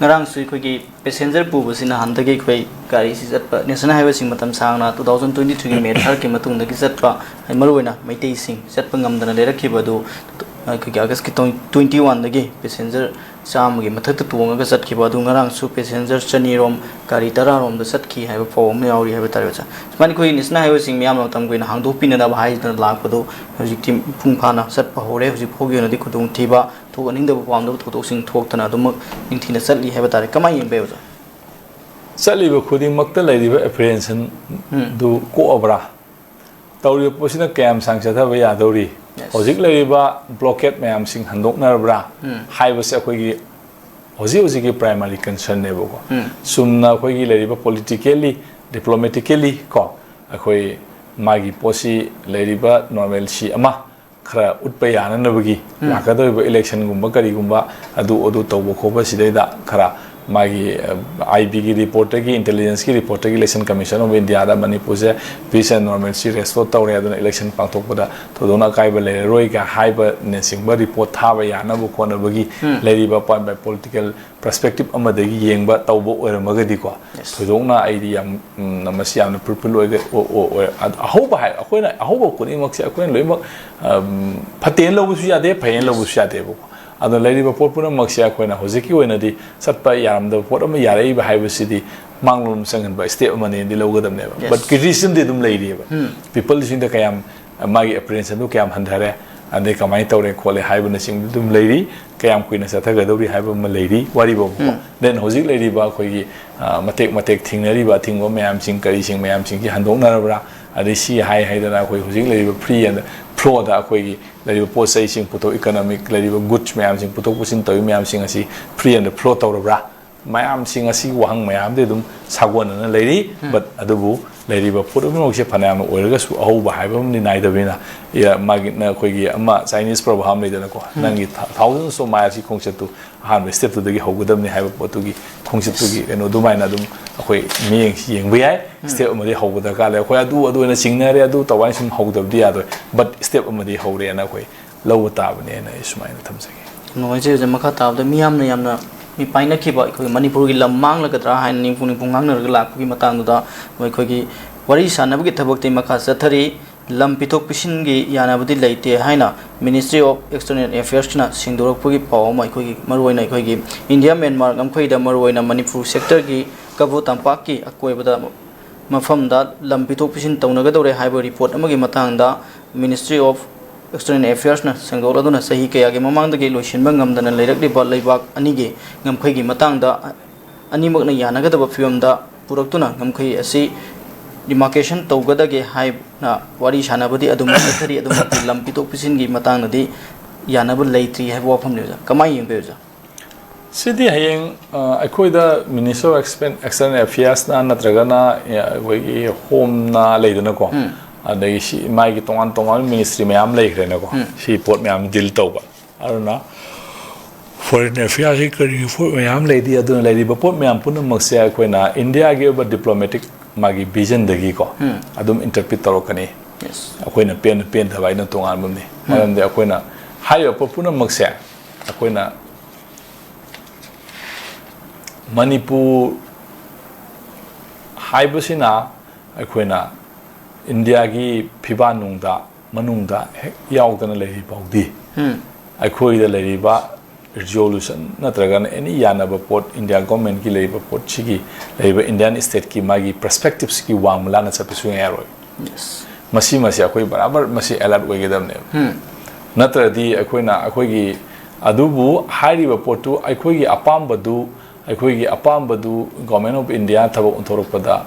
ngarang sui khoi gi passenger pu busina handagi khoi gari si jatpa national highway sing matam sangna 2023 gi May 3 ki matung dagi jatpa maruina maitei sing jatpa ngamdana lerakibadu khoi gi August ki 21 dagi passenger cham gi mathak tuang ga jatkiba du ngarang su passenger chani rom gari tara rom da satki haiba form yauri haiba tarcha mani khoi national highway sing miam matam goina hangdo pina da bhai da lakpadu hojik tim phung phana satpa hore hojik phogi na di khudung thiba thog aning da pam da thotok sing thok tana dum ningthina satli haiba tare kamai yeng beuza satli ba khuding makta lai ba apprehension du ko abra tawri posina cam sang cha tha ba ya dori hojik lai ba blockade mayam sing handok na bra hai ba se khoi gi hojik gi primary concern ne bo ko sumna khoi gi lai ba politically diplomatically ko khoi magi posi lai ba normal si ama khara utpa yana na bagi lakado ba election gumba kari gumba adu tawbo khoba sidai da khara magi IB ki reporter ki intelligence ki reporter ki election commission of India da manipur se peace and normalcy restore tawre aduna election pangthok pada thodona kai ba le roi ka hai ba ne singba report tha ba yana bu khona bagi leri ba point by political perspective amadagi yengba tawbo oiramagadi ko thodona idea namasi amna purpose oiga ahoba hai akoina ahoba kuni mak se akoina loimak phaten lobu su yade phayen lobu su yade bu ado lady ba pot puna maksya koina hojiki oina di satpa yaram da pot ama yarei ba haiba sidi manglum sangan ba step amane di logadam ne but criticism de dum lady ba people sing da kayam magi apprehension du kayam handhare ande kamai tawre khole haiba na sing dum lady kayam kuina sa thaga dori haiba ma lady wari ba then hojik lady ba khoi gi matek thingnari ba thingbo mayam sing kari sing mayam sing ki handok na ra ade si hai da na khoi hojik lady ba free and flow da khoi gi lari po sai sing puto economic lari goods mayam sing puto pusin toy mayam sing asi free and flow tawra mayam sing asi wahang mayam de dum sagwan na lari but adubu lari ba puto mo se phanam oiraga su ahu ba hai bam ni nai da bina ya magi na khoi gi ama Chinese program le da ko nangi thousands of miles ki khongset tu han step tu de gi hogodam ni hai ba potu gi khongset tu gi eno dumai na dum khoi mi yeng bi ai step amadi hogoda ka le khoi adu na sing na re adu tawai sim hogdab dia do but step amadi hore na khoi low ta bane na ismai na thamsage noi je je makha ta da miyam na yamna mi paina ki ba khoi manipur gi lam mang la gadra hain ning pung ngang na la ki matang da moi khoi gi wari sanab gi thabak te makha sathari lam pitok pisin gi yana budi leite haina ministry of external affairs na singdorok pugi paw mai khoi gi maroi na khoi gi india myanmar ngam khoi da maroi na manipur sector gi kabu tampak ki akoi bada mafam da lam pitok pisin tawna ga dore haiba report amagi matang da ministry of external affairs na singdor aduna sahi kaya gi mamang da gi loisin bangam dana leirak di ba leibak ani gi ngam khoi gi matang da ani mak na yana ga da film da puraktuna ngam khoi asi demarcation tawgada ge hai na wari sanabadi adum thari adum lam pitok pisin gi matang na di yana ba leitri hai wa pham le kamai yeng be ja Sidi hayeng akoida Minister of External Affairs na natragana wagi home na leidana ko adai si mai gi tongan ministry mayam leikre na ko si port mayam deal tawba aruna foreign affairs kari mayam leidi aduna leidi ba port mayam pun makse akoina India gi ba diplomatic magi vision dagi ko adum interpret tarokani akoina pen da bai na tongan bumni maram de akoina hayo pun makse akoina manipur haibasina akoina India gi phiba nungda manungda yaudana lei baudi akoida lei ba resolution natragan any yana ba port India government ki lei ba port chigi lei ba Indian state ki magi perspectives ki wamla na chapisu eroi masi akoi barabar masi alert wegedam ne natradi akoina akoigi adubu hari ba portu akoigi apam badu government of India thaba unthorok pada